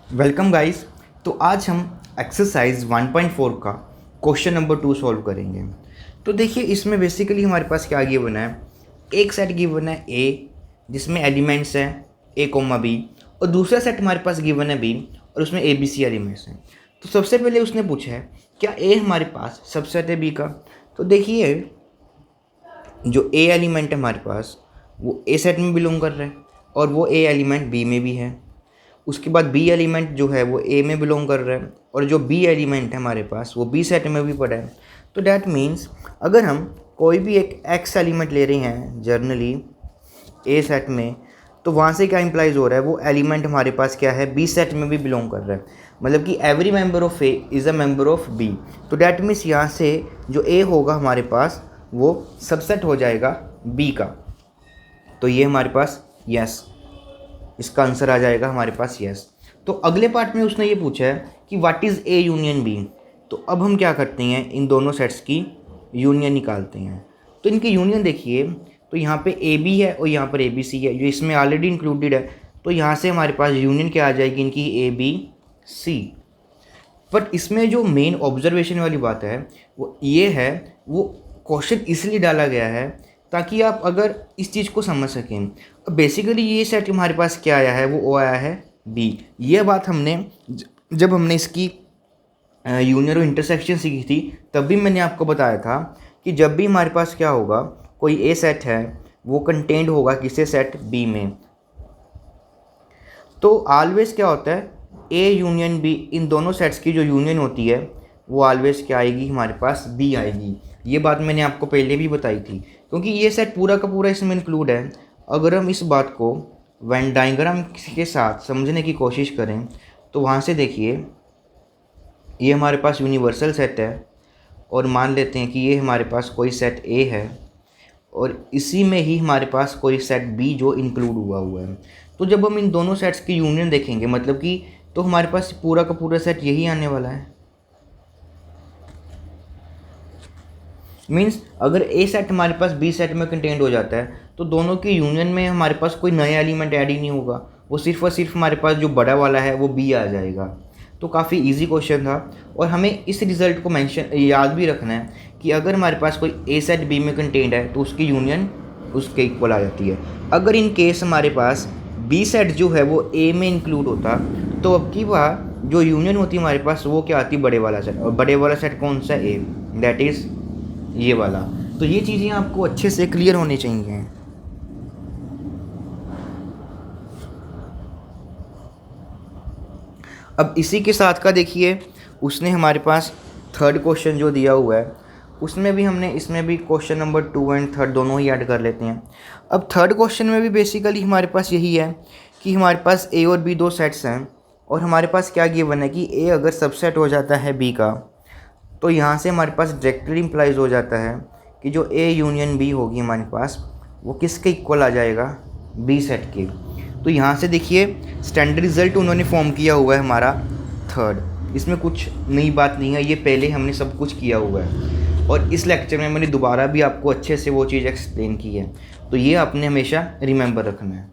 Welcome guys. तो आज हम एक्सरसाइज 1.4 का क्वेश्चन नंबर 2 सॉल्व करेंगे। तो देखिए इसमें बेसिकली हमारे पास क्या गिवन है, एक सेट गिवन है ए जिसमें एलिमेंट्स हैं ए कोमा बी, और दूसरा सेट हमारे पास गिवन है बी और उसमें ए बी सी एलिमेंट्स हैं। तो सबसे पहले उसने पूछा है क्या ए हमारे पास सबसेट है बी का। तो देखिए जो ए एलिमेंट है हमारे पास वो ए सेट में बिलोंग कर रहा है और वो ए एलिमेंट बी में भी है। उसके बाद बी एलिमेंट जो है वो ए में बिलोंग कर रहा है और जो बी एलिमेंट है हमारे पास वो बी सेट में भी पड़ा है। तो डैट मीन्स अगर हम कोई भी एक एक्स एलिमेंट ले रहे हैं जर्नली ए सेट में, तो वहाँ से क्या इंप्लाइज हो रहा है, वो एलिमेंट हमारे पास क्या है, बी सेट में भी बिलोंग कर रहा है। मतलब कि every member of A is a member of B. तो डैट मीन्स यहाँ से जो ए होगा हमारे पास वो सबसेट हो जाएगा बी का। तो ये हमारे पास यस, इसका आंसर आ जाएगा हमारे पास यस। तो अगले पार्ट में उसने ये पूछा है कि what is A union B. तो अब हम क्या करते हैं, इन दोनों सेट्स की यूनियन निकालते हैं। तो इनकी यूनियन देखिए, तो यहाँ पे ए बी है और यहाँ पर ए बी सी है जो इसमें ऑलरेडी इंक्लूडेड है। तो यहाँ से हमारे पास यूनियन क्या आ जाएगी इनकी, ए बी सी। बट इसमें जो मेन ऑब्जर्वेशन वाली बात है वो ये है, वो क्वेश्चन इसलिए डाला गया है ताकि आप अगर इस चीज़ को समझ सकें। अब बेसिकली ये सेट हमारे पास क्या आया है, वो आया है बी। ये बात हमने जब हमने इसकी यूनियन और इंटरसेक्शन सीखी थी तब भी मैंने आपको बताया था कि जब भी हमारे पास क्या होगा, कोई ए सेट है वो कंटेंट होगा किसे, सेट बी में। तो ऑलवेज क्या होता है, ए यूनियन बी, इन दोनों सेट्स की जो यूनियन होती है वो ऑलवेज क्या आएगी, हमारे पास बी आएगी। ये बात मैंने आपको पहले भी बताई थी क्योंकि ये सेट पूरा का पूरा इसमें इंक्लूड है। अगर हम इस बात को वेन डायग्राम के साथ समझने की कोशिश करें तो वहाँ से देखिए ये हमारे पास यूनिवर्सल सेट है और मान लेते हैं कि ये हमारे पास कोई सेट ए है और इसी में ही हमारे पास कोई सेट बी जो इंक्लूड हुआ है। तो जब हम इन दोनों सेट्स की यूनियन देखेंगे मतलब कि, तो हमारे पास पूरा का पूरा सेट यही आने वाला है। मीन्स अगर ए सेट हमारे पास बी सेट में कंटेंट हो जाता है तो दोनों की यूनियन में हमारे पास कोई नया एलिमेंट ऐड ही नहीं होगा, वो सिर्फ और सिर्फ हमारे पास जो बड़ा वाला है वो बी आ जाएगा। तो काफ़ी इजी क्वेश्चन था और हमें इस रिज़ल्ट को मेंशन याद भी रखना है कि अगर हमारे पास कोई ए सेट बी में कंटेंट है तो उसकी यूनियन उसके इक्वल आ जाती है। अगर इन केस हमारे पास बी सेट जो है वो ए में इंक्लूड होता तो अब की बार जो यूनियन होती हमारे पास वो क्या आती, बड़े वाला सेट। और बड़े वाला सेट कौन सा, ए, दैट इज़ ये वाला। तो ये चीज़ें आपको अच्छे से क्लियर होनी चाहिए। अब इसी के साथ का देखिए उसने हमारे पास थर्ड क्वेश्चन जो दिया हुआ है उसमें भी हमने, इसमें भी क्वेश्चन नंबर 2 एंड थर्ड दोनों ही ऐड कर लेते हैं। अब थर्ड क्वेश्चन में भी बेसिकली हमारे पास यही है कि हमारे पास ए और बी दो सेट्स हैं और हमारे पास क्या गिवन है कि ए अगर सबसेट हो जाता है बी का तो यहाँ से हमारे पास डायरेक्टली इम्प्लाइज हो जाता है कि जो ए यूनियन बी होगी हमारे पास वो किसके इक्वल आ जाएगा, बी सेट के। तो यहाँ से देखिए स्टैंडर्ड रिजल्ट उन्होंने फॉर्म किया हुआ है हमारा थर्ड। इसमें कुछ नई बात नहीं है, ये पहले हमने सब कुछ किया हुआ है और इस लेक्चर में मैंने दोबारा भी आपको अच्छे से वो चीज़ एक्सप्लेन की है। तो ये आपने हमेशा रिमेंबर रखना है।